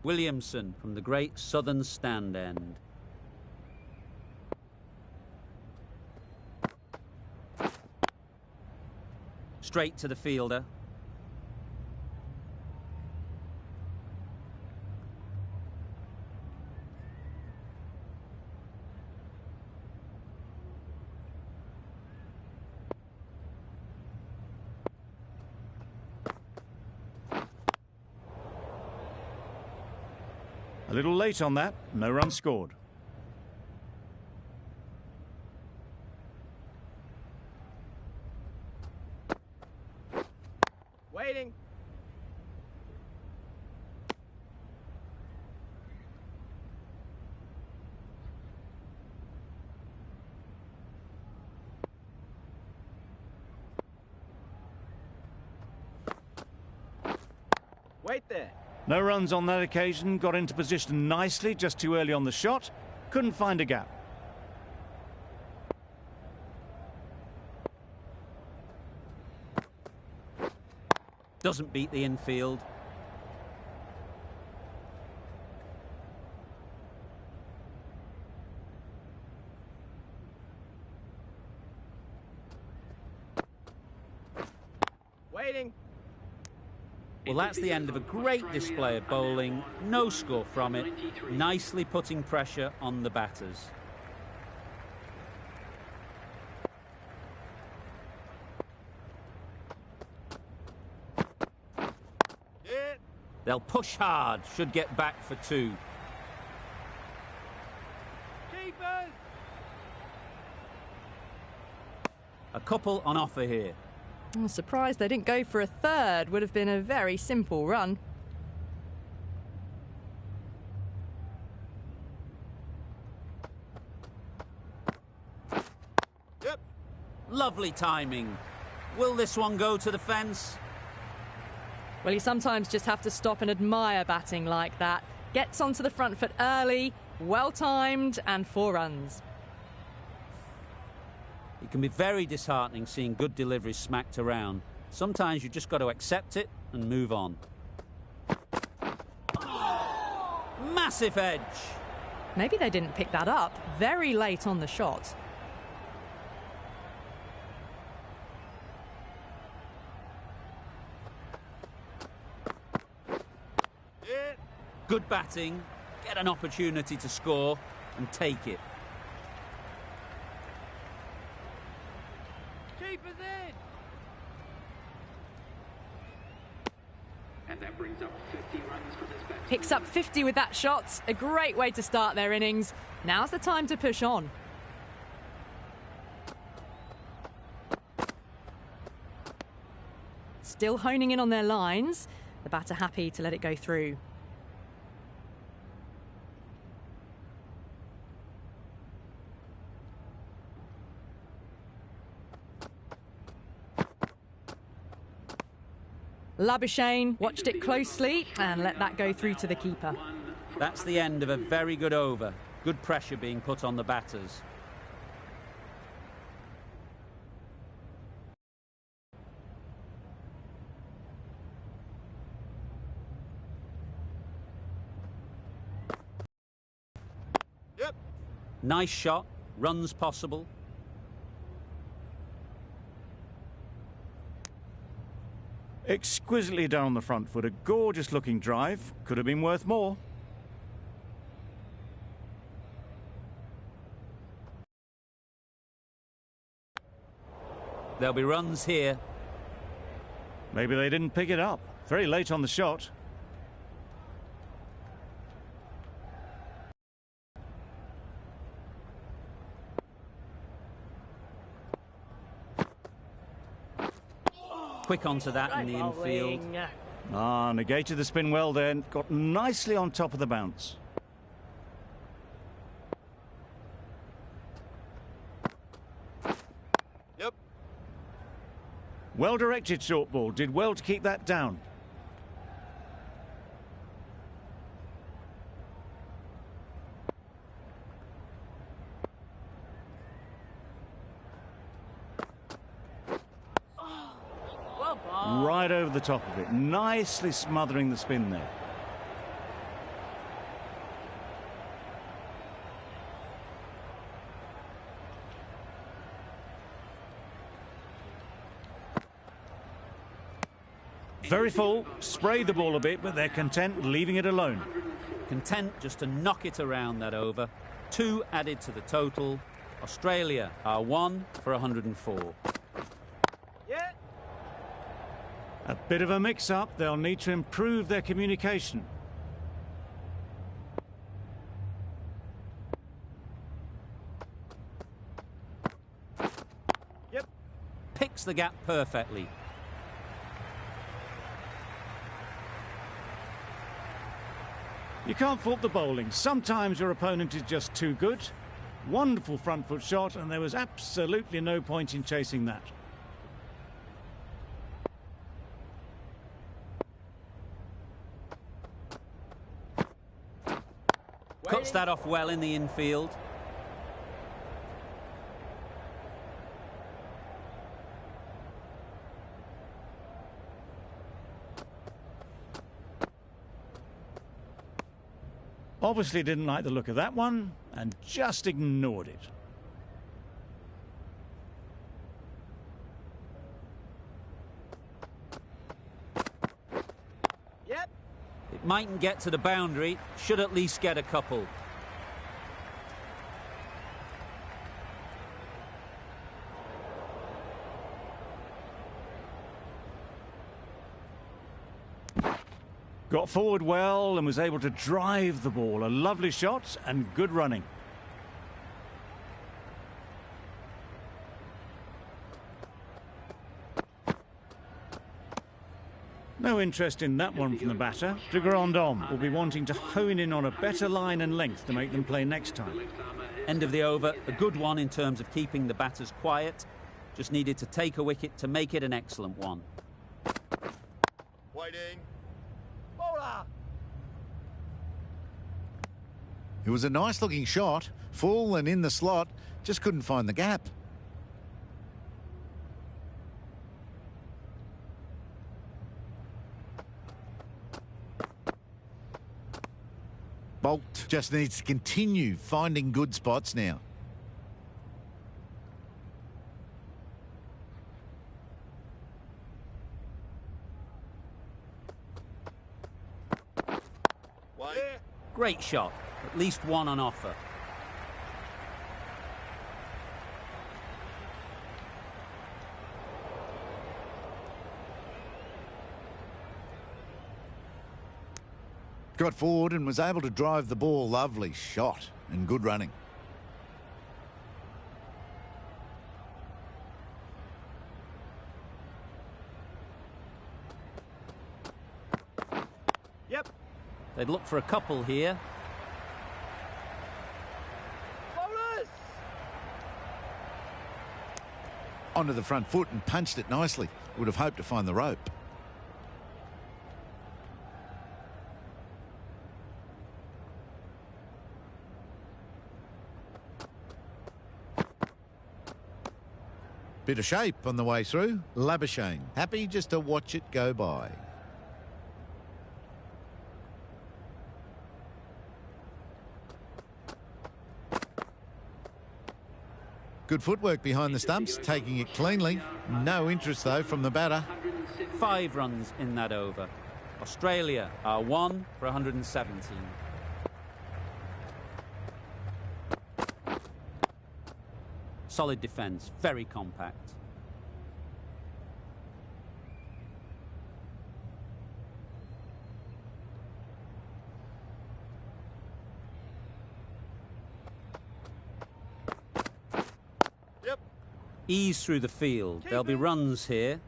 Williamson from the great southern stand end. Straight to the fielder. A little late on that, no run scored. Waiting. Wait there. No runs on that occasion, got into position nicely, just too early on the shot. Couldn't find a gap. Doesn't beat the infield. Waiting. Well, that's the end of a great display of bowling. No score from it. Nicely putting pressure on the batters. They'll push hard, should get back for 2. Keepers! A couple on offer here. I'm surprised they didn't go for a third. Would have been a very simple run. Yep. Lovely timing. Will this one go to the fence? Well, you sometimes just have to stop and admire batting like that. Gets onto the front foot early, well-timed, and 4 runs. It can be very disheartening seeing good deliveries smacked around. Sometimes you just got to accept it and move on. Massive edge. Maybe they didn't pick that up. Very late on the shot. Good batting, get an opportunity to score and take it. Keepers in! And that brings up 50 runs for this batsman. Picks up 50 with that shot. A great way to start their innings. Now's the time to push on. Still honing in on their lines. The batter happy to let it go through. Labuschagne watched it closely and let that go through to the keeper. That's the end of a very good over. Good pressure being put on the batters. Yep. Nice shot, runs possible. Exquisitely done on the front foot. A gorgeous looking drive. Could have been worth more. There'll be runs here. Maybe they didn't pick it up. Very late on the shot. Quick onto that in the infield. Ah, negated the spin well then. Got nicely on top of the bounce. Yep. Well directed short ball. Did well to keep that down. Right over the top of it, nicely smothering the spin there. Very full, sprayed the ball a bit, but they're content leaving it alone. Content just to knock it around that over. 2 added to the total. Australia are 1 for 104. Yeah. A bit of a mix-up. They'll need to improve their communication. Yep. Picks the gap perfectly. You can't fault the bowling. Sometimes your opponent is just too good. Wonderful front foot shot, and there was absolutely no point in chasing that. Cuts that off well in the infield. Obviously didn't like the look of that one and just ignored it. Yep. It mightn't get to the boundary, should at least get a couple. Got forward well and was able to drive the ball. A lovely shot and good running. No interest in that one from the batter. De Grandhomme will be wanting to hone in on a better line and length to make them play next time. End of the over, a good one in terms of keeping the batters quiet. Just needed to take a wicket to make it an excellent one. Waiting. Bowler. It was a nice looking shot, full and in the slot, just couldn't find the gap. Bolt just needs to continue finding good spots now. Great shot, at least one on offer. Got forward and was able to drive the ball. Lovely shot and good running. Yep. They'd look for a couple here. Bowlers. Onto the front foot and punched it nicely. Would have hoped to find the rope. Bit of shape on the way through. Labuschagne happy just to watch it go by. Good footwork behind the stumps, taking it cleanly. No interest, though, from the batter. 5 runs in that over. Australia are 1 for 117. Solid defence, very compact. Yep. Ease through the field. There'll be runs here.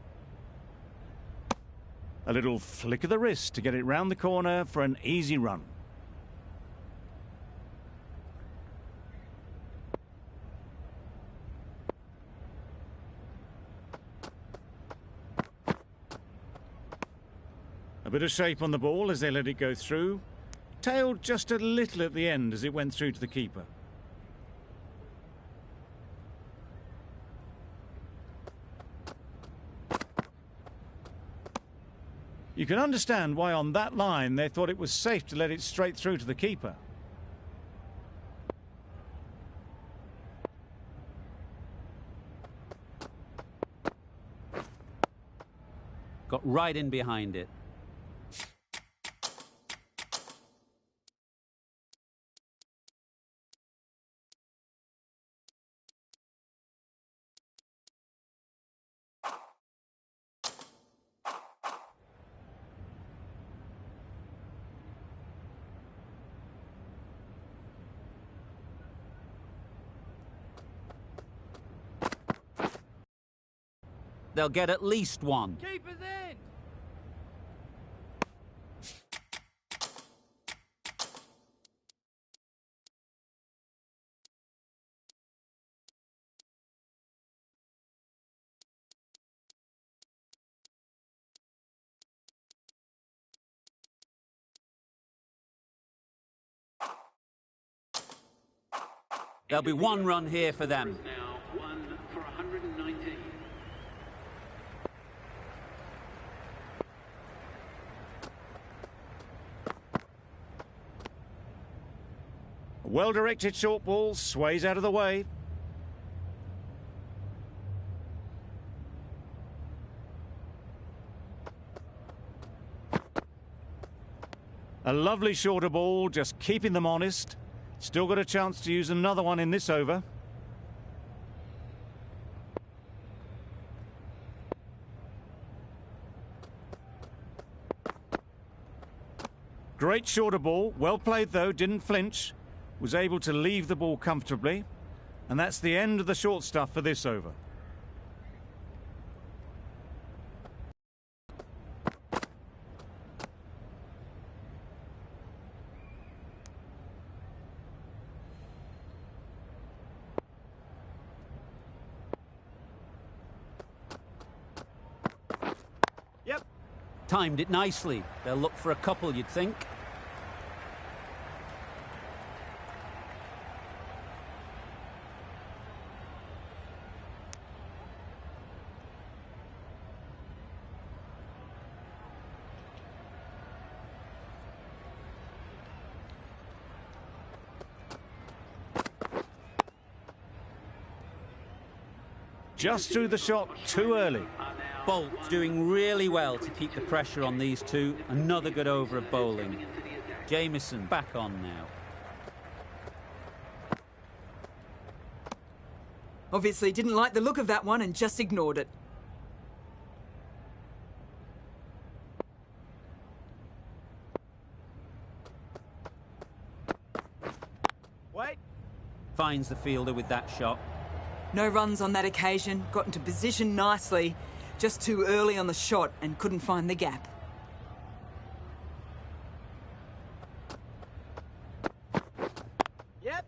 A little flick of the wrist to get it round the corner for an easy run. A bit of shape on the ball as they let it go through. Tailed just a little at the end as it went through to the keeper. You can understand why on that line they thought it was safe to let it straight through to the keeper. got right in behind it. They'll get at least one. Keeper's in. There'll be one run here for them. Now 1 for 119. A well-directed short ball sways out of the way. A lovely shorter ball, just keeping them honest. Still got a chance to use another one in this over. Great shorter ball, well played though, didn't flinch. Was able to leave the ball comfortably. And that's the end of the short stuff for this over. Yep. Timed it nicely. They'll look for a couple, you'd think. Just threw the shot too early. Bolt doing really well to keep the pressure on these two. Another good over of bowling. Jamieson back on now. Obviously didn't like the look of that one and just ignored it. Wait. Finds the fielder with that shot. No runs on that occasion, got into position nicely, just too early on the shot and couldn't find the gap. Yep.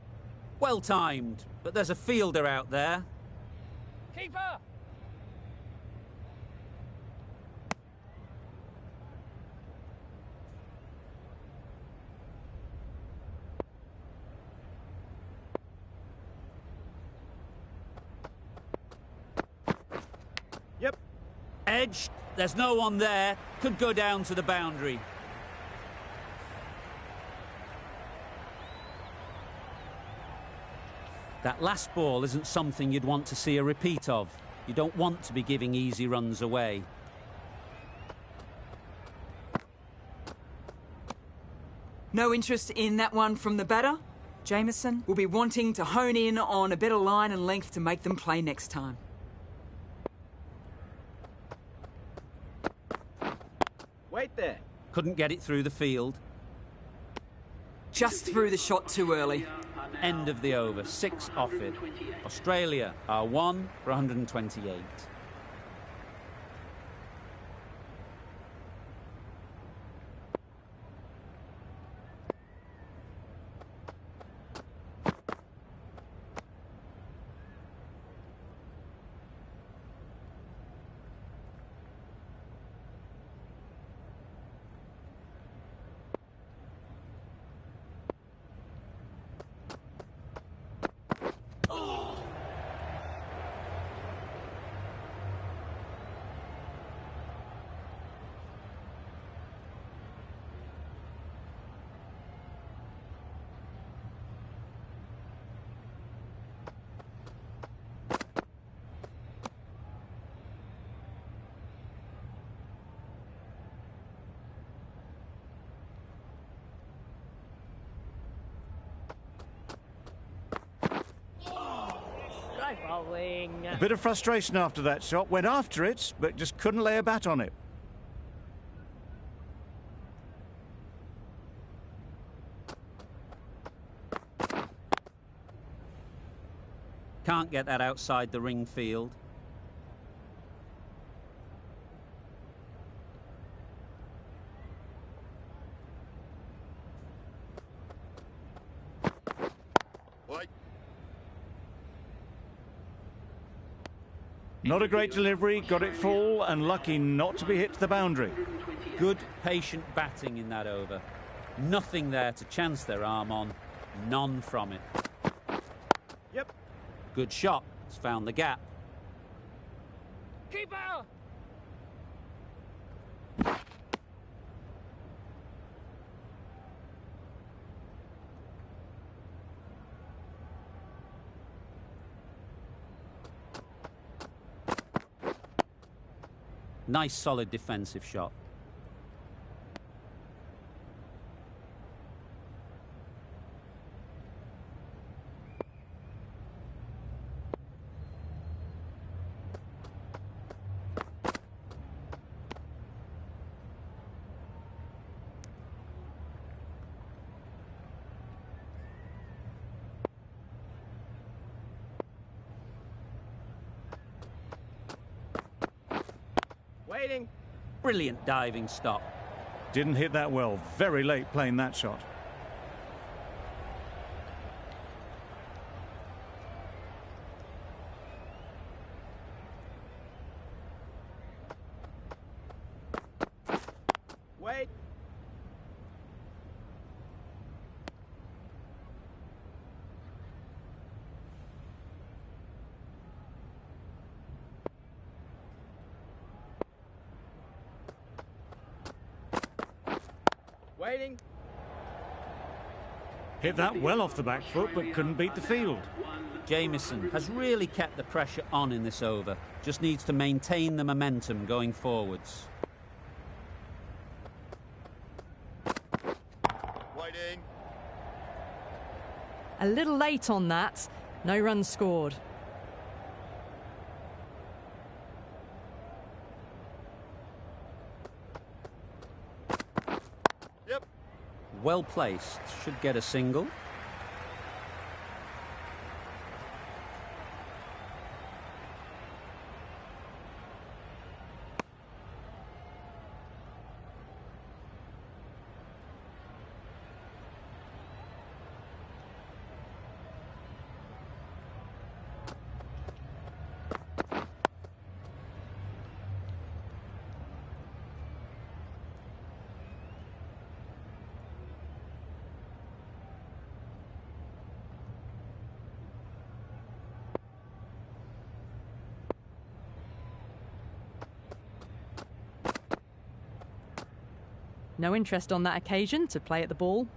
Well timed, but there's a fielder out there. Keeper. Yep. Edge, there's no one there. Could go down to the boundary. That last ball isn't something you'd want to see a repeat of. You don't want to be giving easy runs away. No interest in that one from the batter. Jamieson will be wanting to hone in on a better line and length to make them play next time. Wait there. Couldn't get it through the field. Just threw the shot too early. End of the over, 6 off it. Australia are 1 for 128. Bye. Bowling. A bit of frustration after that shot. Went after it, but just couldn't lay a bat on it. Can't get that outside the ring field. Not a great delivery, got it full and lucky not to be hit to the boundary. Good, patient batting in that over. Nothing there to chance their arm on. None from it. Yep. Good shot. It's found the gap. Keeper! Nice, solid defensive shot. Waiting. Brilliant diving stop. Didn't hit that well. Very late playing that shot. Wait. Waiting. Hit that well off the back foot, but couldn't beat the field. Jamieson has really kept the pressure on in this over. Just needs to maintain the momentum going forwards. Waiting. A little late on that. No runs scored. Yep. Well placed. Should get a single. No interest on that occasion to play at the ball.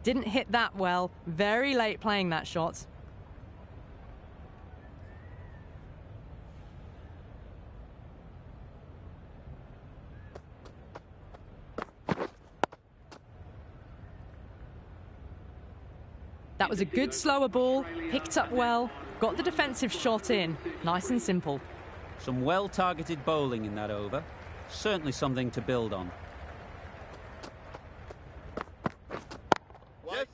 Didn't hit that well. Very late playing that shot. That was a good slower ball, picked up well, got the defensive shot in. Nice and simple. Some well-targeted bowling in that over. Certainly something to build on. Yes.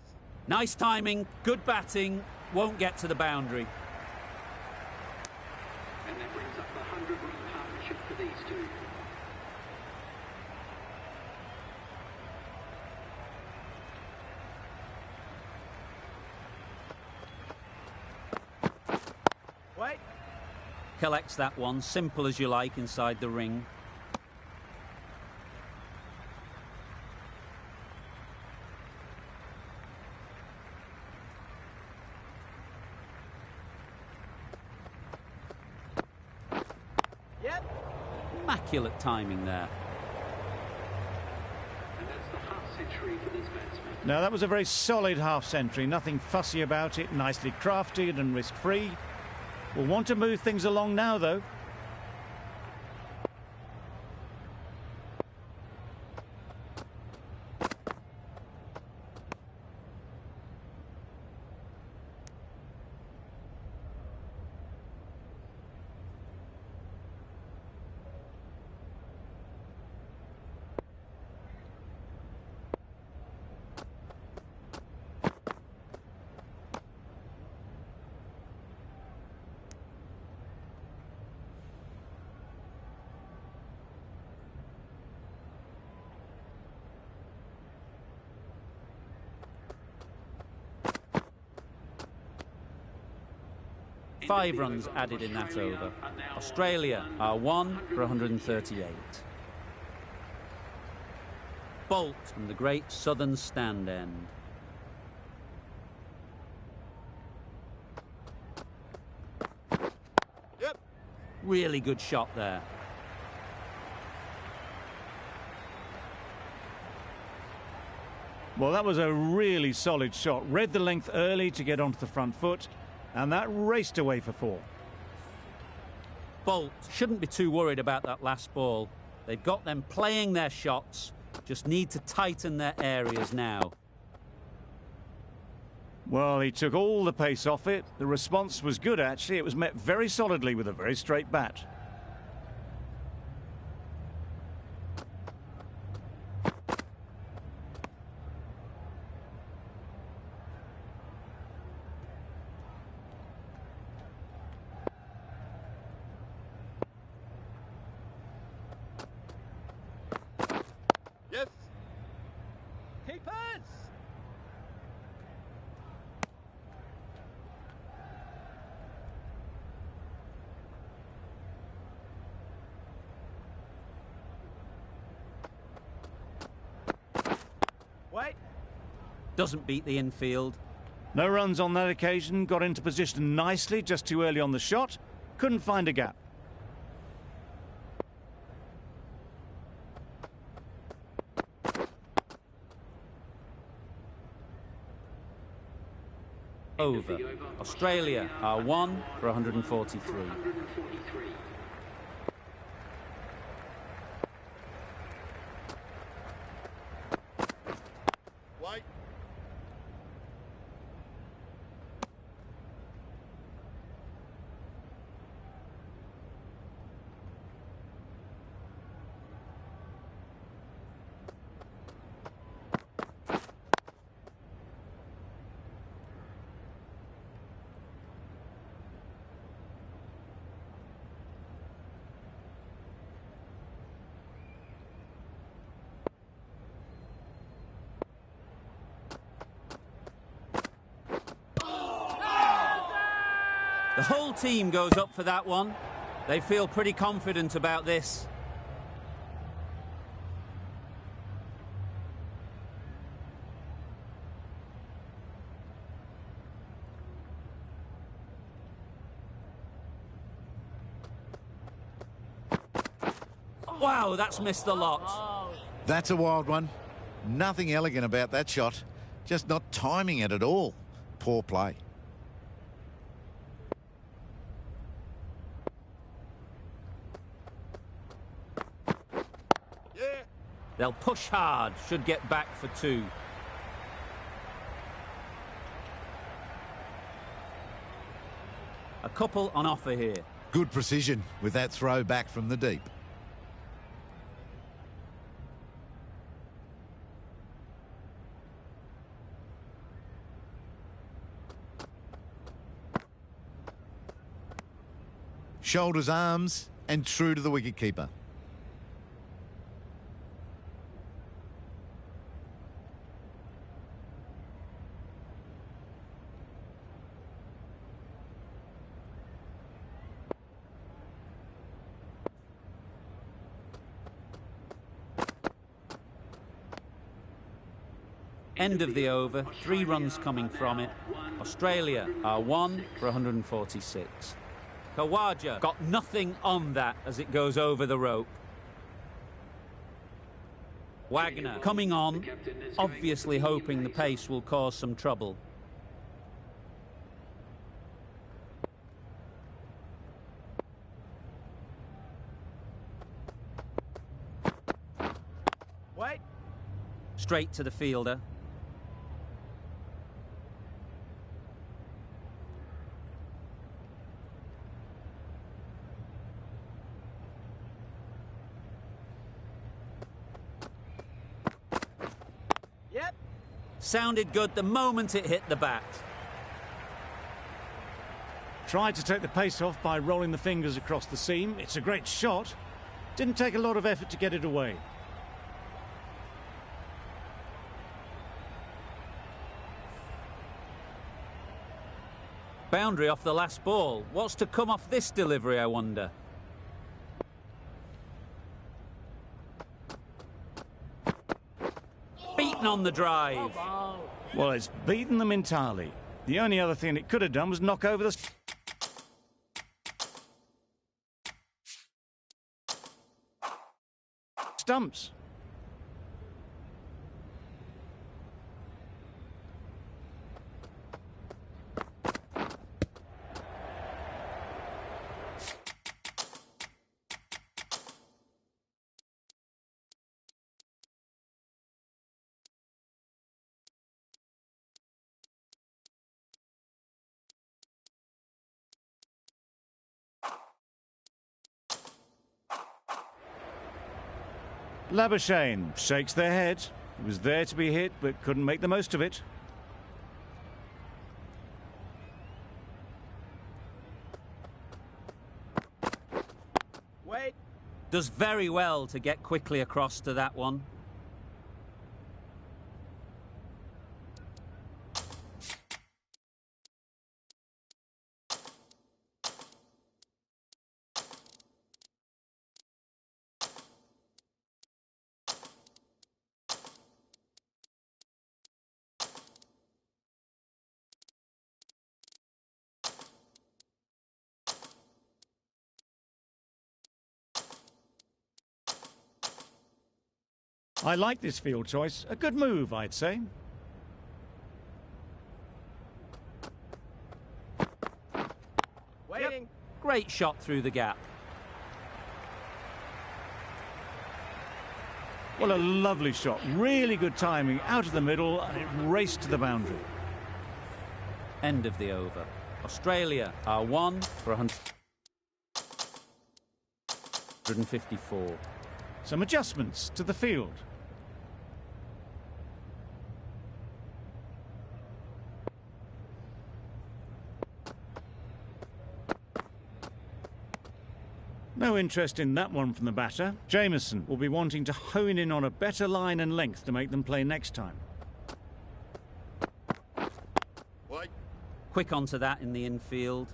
Nice timing, good batting, won't get to the boundary. And that brings up the 100-run partnership for these two. Wait. Collects that one, simple as you like, inside the ring. Yep. Immaculate timing there. And that's the half-century for this batsman. Now, that was a very solid half-century. Nothing fussy about it. Nicely crafted and risk-free. We'll want to move things along now, though. 5 runs added in that over. Australia are 1 for 138. Bolt from the great southern stand end. Yep. Really good shot there. Well, that was a really solid shot. Read the length early to get onto the front foot, and that raced away for 4. Bolt shouldn't be too worried about that last ball. They've got them playing their shots, just need to tighten their areas now. Well, he took all the pace off it. The response was good, actually. It was met very solidly with a very straight bat. Yes. Keepers. Wait. Doesn't beat the infield. No runs on that occasion. Got into position nicely, just too early on the shot. Couldn't find a gap. Over. Australia are 1 for 143. Wait. The whole team goes up for that one. They feel pretty confident about this. Wow, that's missed the lot. That's a wild one. Nothing elegant about that shot. Just not timing it at all. Poor play. Yeah. They'll push hard, should get back for 2. A couple on offer here. Good precision with that throw back from the deep. Shoulders, arms, and true to the wicketkeeper. End of the over, 3 runs coming from it. Australia are 1 for 146. Khawaja got nothing on that as it goes over the rope. Wagner coming on, obviously hoping the pace will cause some trouble. Wait. Straight to the fielder. Yep. Sounded good the moment it hit the bat. Tried to take the pace off by rolling the fingers across the seam. It's a great shot. Didn't take a lot of effort to get it away. Boundary off the last ball. What's to come off this delivery, I wonder? Beaten on the drive. Well, it's beaten them entirely. The only other thing it could have done was knock over the stumps. Labuschagne shakes their head. It was there to be hit, but couldn't make the most of it. Wait. Does very well to get quickly across to that one. I like this field choice. A good move, I'd say. Waiting. Yep. Great shot through the gap. Well, a lovely shot. Really good timing. Out of the middle, and it raced to the boundary. End of the over. Australia are 1 for 154. Some adjustments to the field. No interest in that one from the batter. Jameson will be wanting to hone in on a better line and length to make them play next time. Wait. Quick onto that in the infield.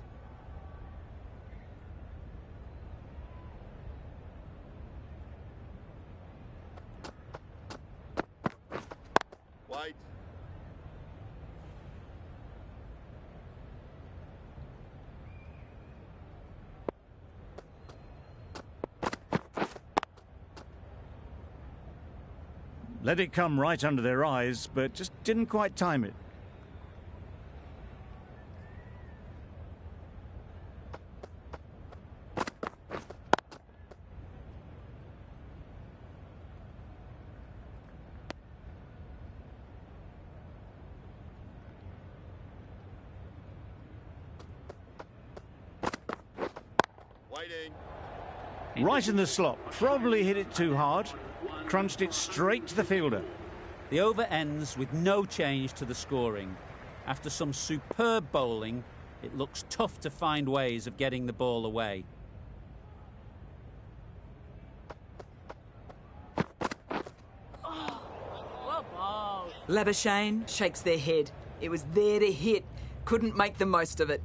Wait. Let it come right under their eyes, but just didn't quite time it. Waiting. Right in the slot. Probably hit it too hard. Crunched it straight to the fielder. The over ends with no change to the scoring. After some superb bowling, it looks tough to find ways of getting the ball away. Labuschagne shakes their head. It was there to hit. Couldn't make the most of it.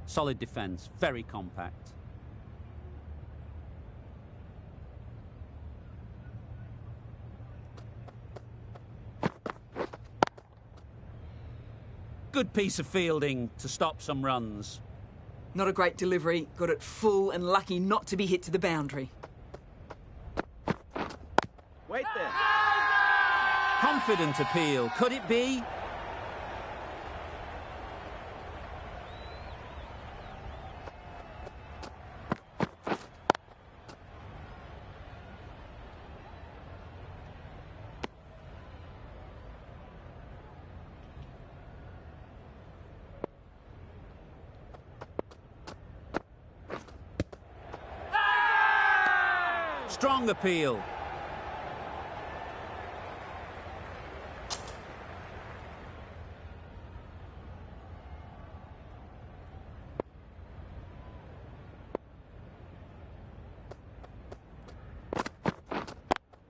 Solid defence, very compact. Good piece of fielding to stop some runs. Not a great delivery. Got it full and lucky not to be hit to the boundary. Wait there. Confident appeal. Could it be? Strong appeal.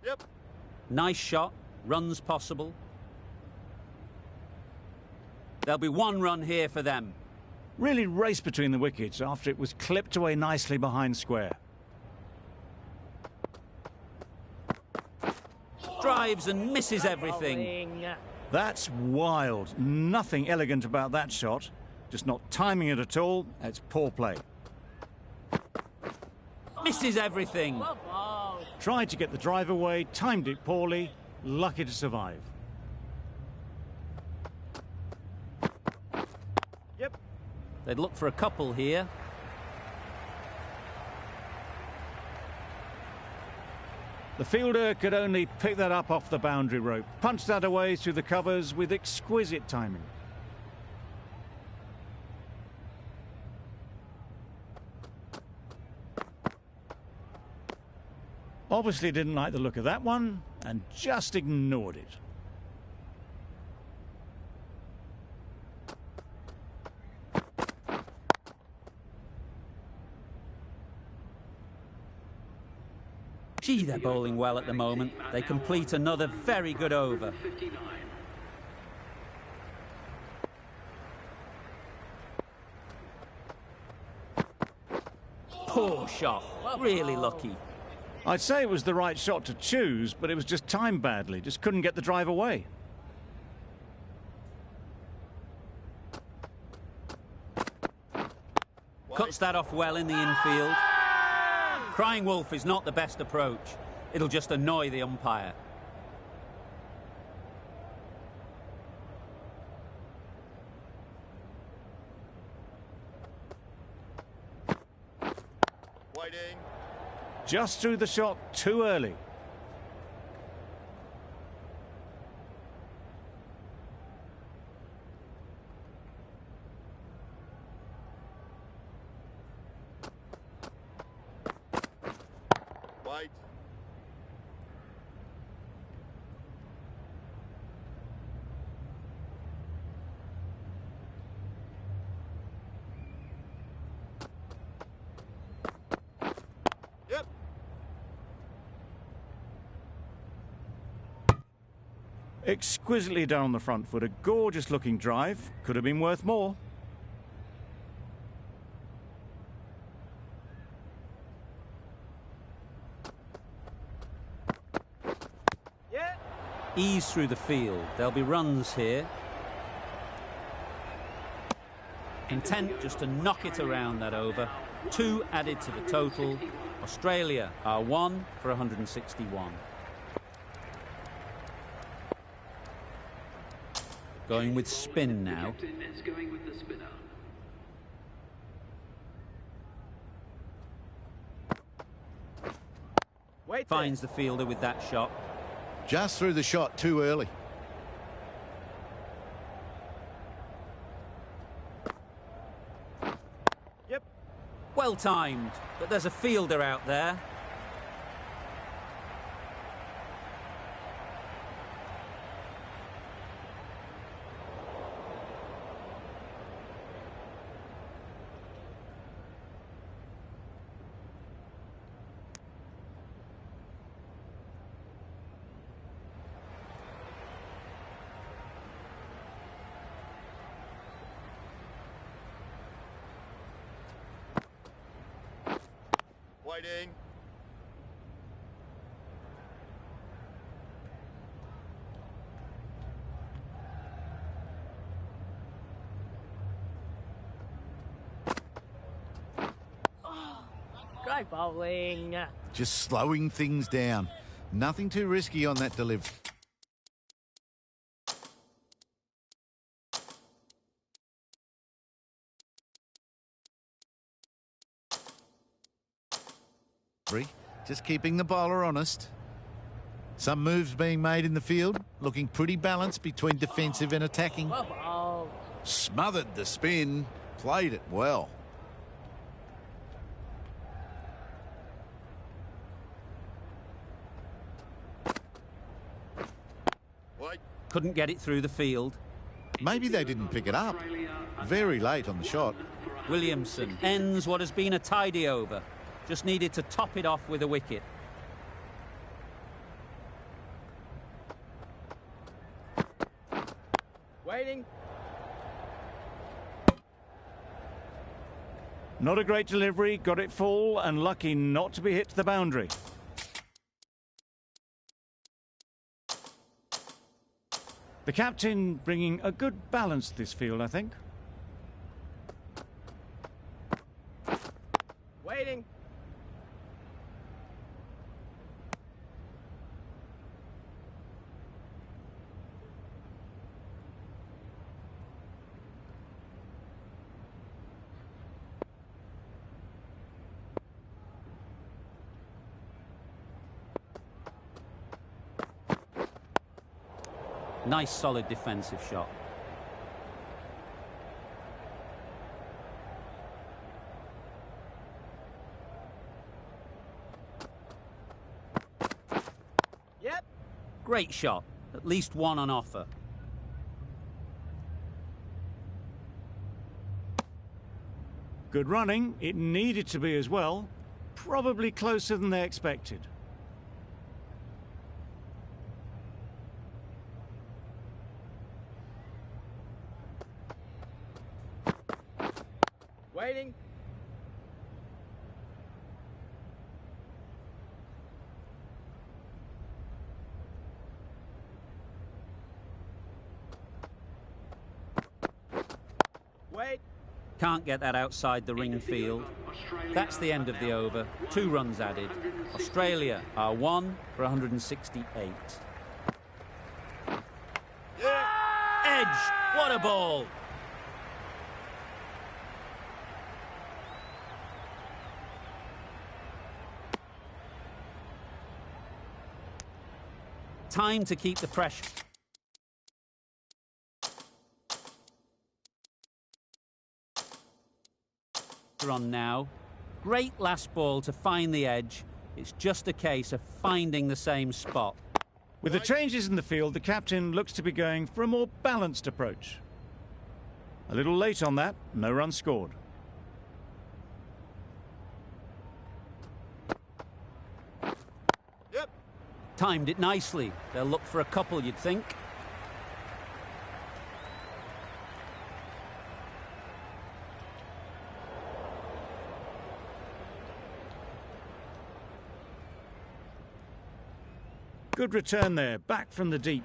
Yep. Nice shot. Runs possible. There'll be 1 run here for them. Really raced between the wickets after it was clipped away nicely behind square. Drives and misses everything. That's wild. Nothing elegant about that shot. Just not timing it at all. It's poor play. Misses everything. Tried to get the drive away, timed it poorly, lucky to survive. Yep. They'd look for a couple here. The fielder could only pick that up off the boundary rope, punched that away through the covers with exquisite timing. Obviously didn't like the look of that one and just ignored it. Gee, they're bowling well at the moment. They complete another very good over. 59. Poor shot. Really lucky. I'd say it was the right shot to choose, but it was just timed badly. Just couldn't get the drive away. Cuts that off well in the infield. Crying wolf is not the best approach. It'll just annoy the umpire. Waiting. Just threw the shot too early. Wait. Yep. Exquisitely done on the front foot. A gorgeous looking drive. Could have been worth more. Yeah. Ease through the field. There'll be runs here. Content just to knock it around that over. 2 added to the total. Australia are 1 for 161. Going with spin now. Captain is going with the spinner. Wait. Finds the fielder with that shot. Just threw the shot too early. Yep. Well timed, but there's a fielder out there. Waiting. Great bowling. Just slowing things down. Nothing too risky on that delivery. Just keeping the bowler honest. Some moves being made in the field, looking pretty balanced between defensive and attacking. Smothered the spin, played it well. Wait. Couldn't get it through the field. Maybe they didn't pick it up. Very late on the shot. Williamson ends what has been a tidy over. Just needed to top it off with a wicket. Waiting. Not a great delivery, got it full and lucky not to be hit to the boundary. The captain bringing a good balance to this field, I think. Waiting. Nice solid defensive shot. Yep. Great shot. At least one on offer. Good running, it needed to be as well. Probably closer than they expected. Waiting. Wait. Can't get that outside the ring field. That's the end of the over. 2 runs added. Australia are 1 for 168. Yeah. Edge! What a ball! Time to keep the pressure on now. Great last ball to find the edge. It's just a case of finding the same spot. With the changes in the field, the captain looks to be going for a more balanced approach. A little late on that, no run scored. Yep. Timed it nicely. They'll look for a couple, you'd think. Good return there, back from the deep.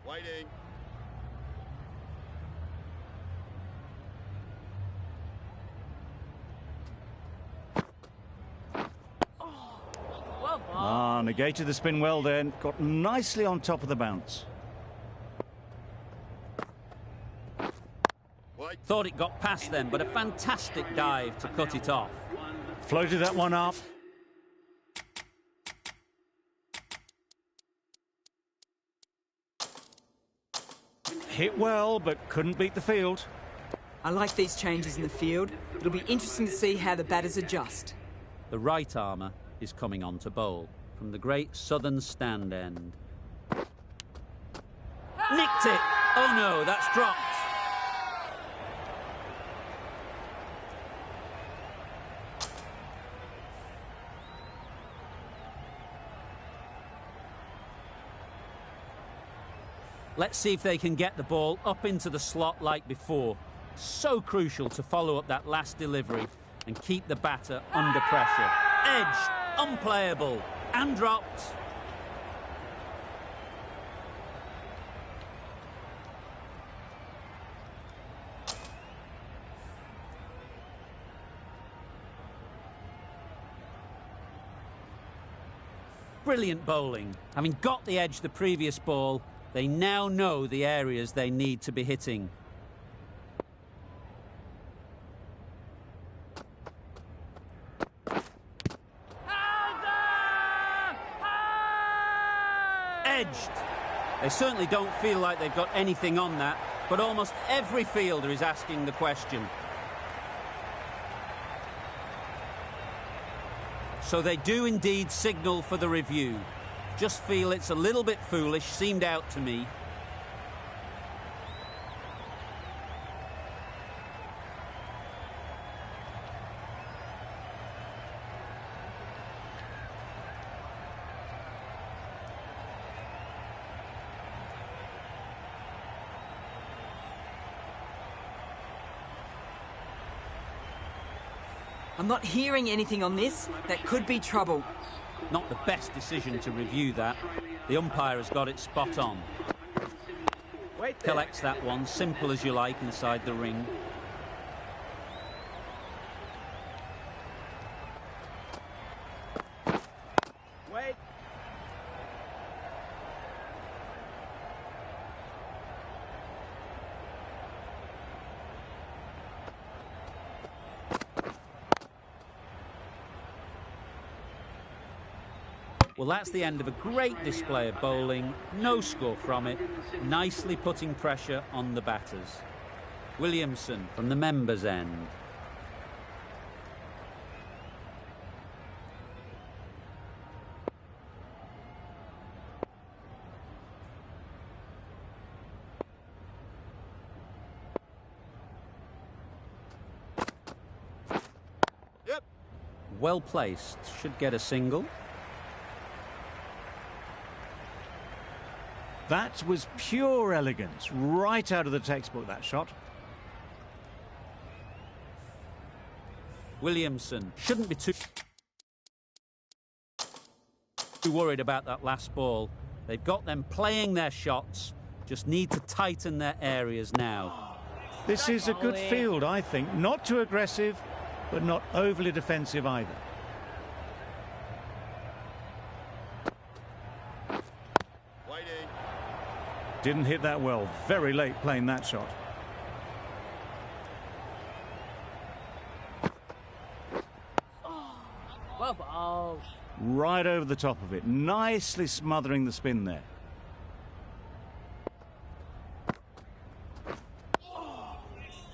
Waiting. Negated the spin well then, got nicely on top of the bounce. Wait. Thought it got past them, but a fantastic dive to cut it off. Floated that one up. Hit well, but couldn't beat the field. I like these changes in the field. It'll be interesting to see how the batters adjust. The right armour is coming on to bowl from the great southern stand end. Nicked it! Oh no, that's dropped. Let's see if they can get the ball up into the slot like before. So crucial to follow up that last delivery and keep the batter under pressure. Edged, unplayable, and dropped. Brilliant bowling. Having got the edge the previous ball, they now know the areas they need to be hitting. Edged. They certainly don't feel like they've got anything on that, but almost every fielder is asking the question. So they do indeed signal for the review. Just feel it's a little bit foolish, seemed out to me. I'm not hearing anything on this. That could be trouble. Not the best decision to review that. The umpire has got it spot on. Wait there. Collects that one, simple as you like, inside the ring. Wait. Well, that's the end of a great display of bowling. No score from it. Nicely putting pressure on the batters. Williamson from the members' end. Yep. Well placed. Should get a single. That was pure elegance, right out of the textbook, that shot. Williamson shouldn't be too worried about that last ball. They've got them playing their shots, just need to tighten their areas now. This is a good field, I think. Not too aggressive, but not overly defensive either. Didn't hit that well. Very late playing that shot. Well bowled. Right over the top of it. Nicely smothering the spin there.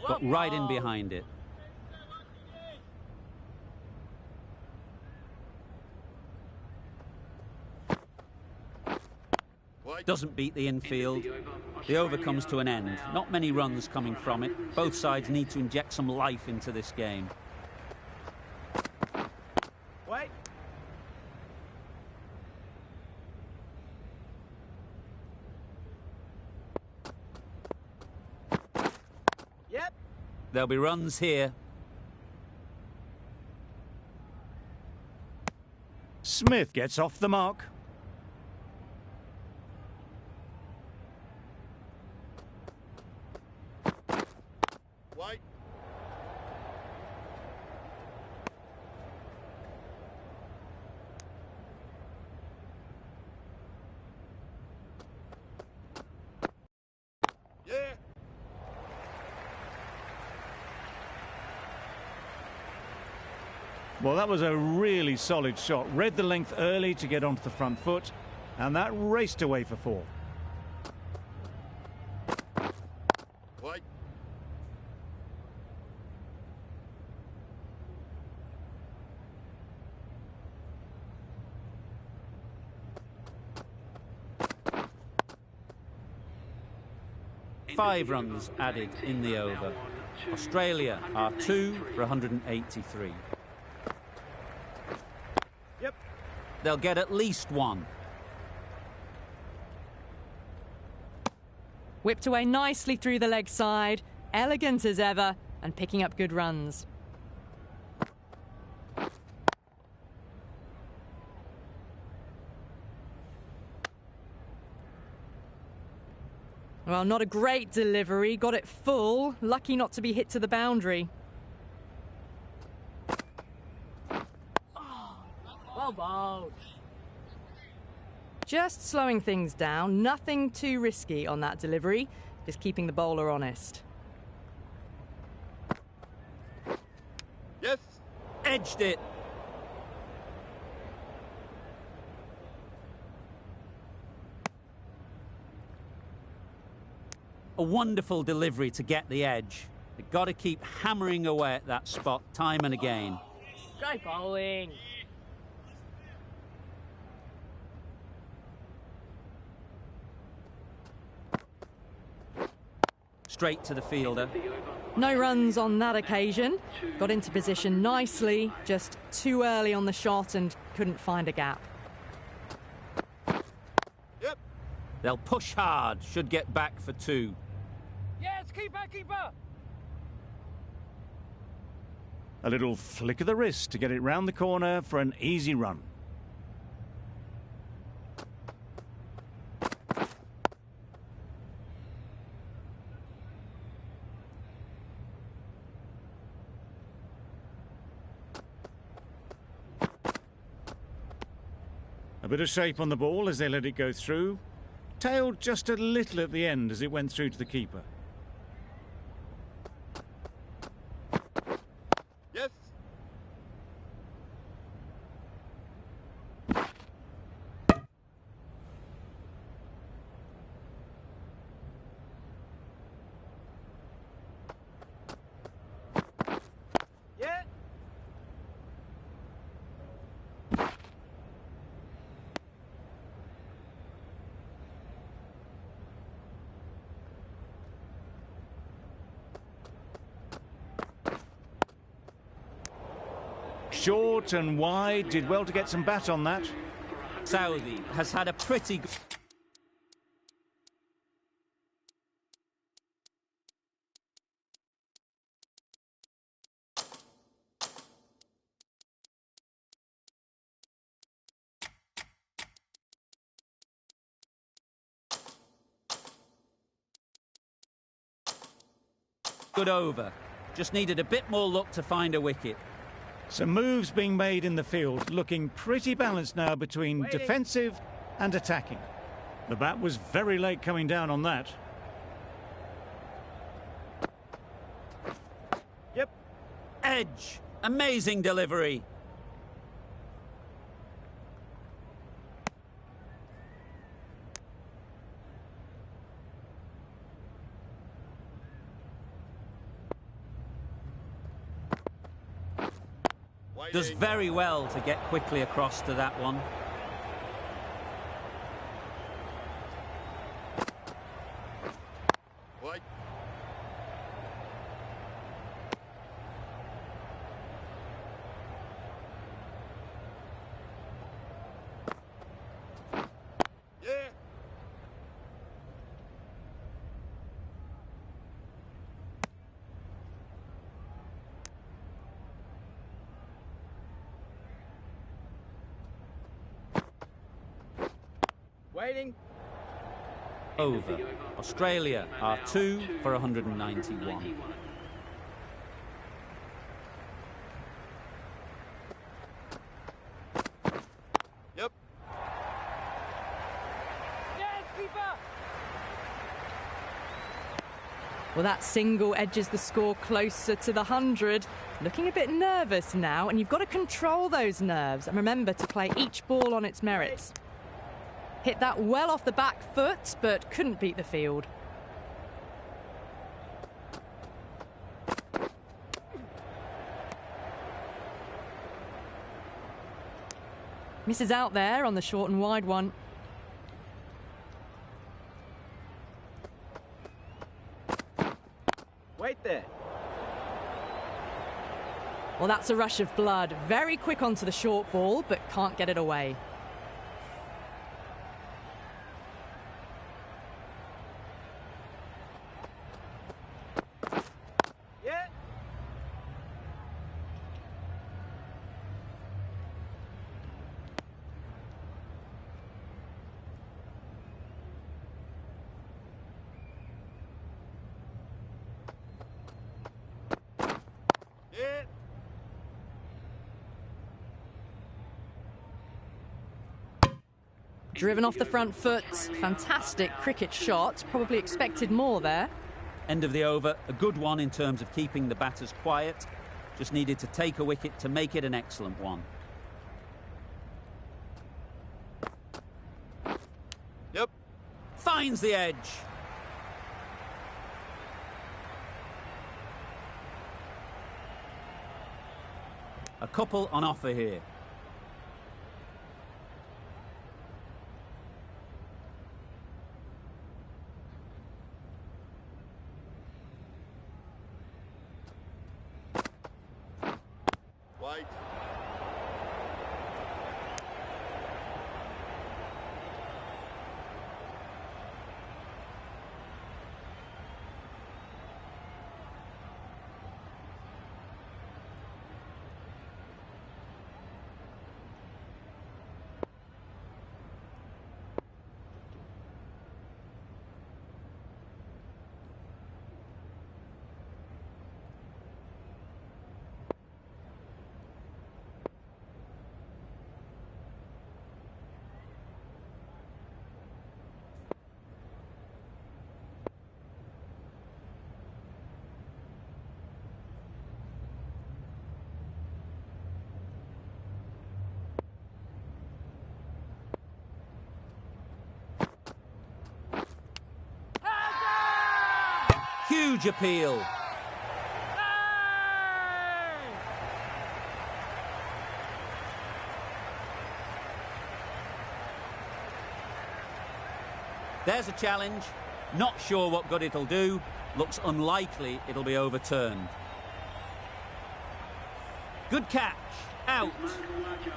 Got right in behind it. Doesn't beat the infield. The over comes to an end. Not many runs coming from it. Both sides need to inject some life into this game. Wait. Yep. There'll be runs here. Smith gets off the mark. Well, that was a really solid shot. Read the length early to get onto the front foot, and that raced away for 4. Wait. Five runs added in the over. Australia are 2 for 183. Yep. They'll get at least 1. Whipped away nicely through the leg side. Elegant as ever and picking up good runs. Well, not a great delivery. Got it full. Lucky not to be hit to the boundary. Well bowled. Just slowing things down. Nothing too risky on that delivery. Just keeping the bowler honest. Yes. Edged it. A wonderful delivery to get the edge. They've got to keep hammering away at that spot time and again. Great bowling. Straight to the fielder. No runs on that occasion. Got into position nicely, just too early on the shot and couldn't find a gap. Yep. They'll push hard, should get back for 2. Yes, keeper, keeper. A little flick of the wrist to get it round the corner for an easy run. A bit of shape on the ball as they let it go through. Tailed just a little at the end as it went through to the keeper. Yes. Yeah. Short and wide, did well to get some bat on that. Saudi has had a pretty good over. Just needed a bit more luck to find a wicket. Some moves being made in the field, looking pretty balanced now between defensive and attacking. The bat was very late coming down on that. Yep. Edge. Amazing delivery. Does very well to get quickly across to that one. Wide. Yeah. Waiting. Over. Australia are 2 for 191. Yep. Yes, keeper. Well, that single edges the score closer to the 100. Looking a bit nervous now, and you've got to control those nerves and remember to play each ball on its merits. Hit that well off the back foot, but couldn't beat the field. Misses out there on the short and wide one. Wait there. Well, that's a rush of blood. Very quick onto the short ball, but can't get it away. Yeah. Yeah. Driven off the front foot. Fantastic cricket shot. Probably expected more there. End of the over. A good one in terms of keeping the batters quiet. Just needed to take a wicket to make it an excellent one. Yep. Finds the edge. A couple on offer here. Wide. Huge appeal. There's a challenge. Not sure what good it'll do. Looks unlikely it'll be overturned. Good catch. Out.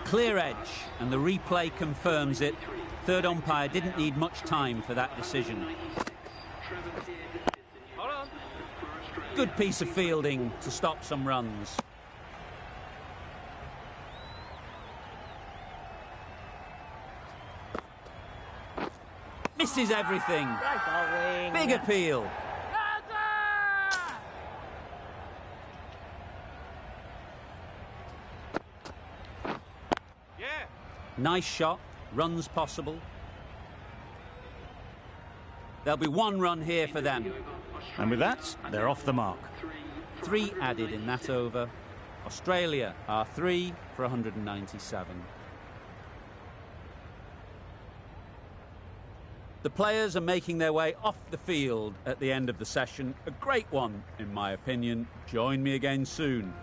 Clear edge. And the replay confirms it. Third umpire didn't need much time for that decision. Hold on. Good piece of fielding to stop some runs. Misses everything. Big appeal. Yeah. Nice shot. Runs possible. There'll be 1 run here for them. And with that, they're off the mark. 3 added in that over. Australia are 3 for 197. The players are making their way off the field at the end of the session. A great one, in my opinion. Join me again soon.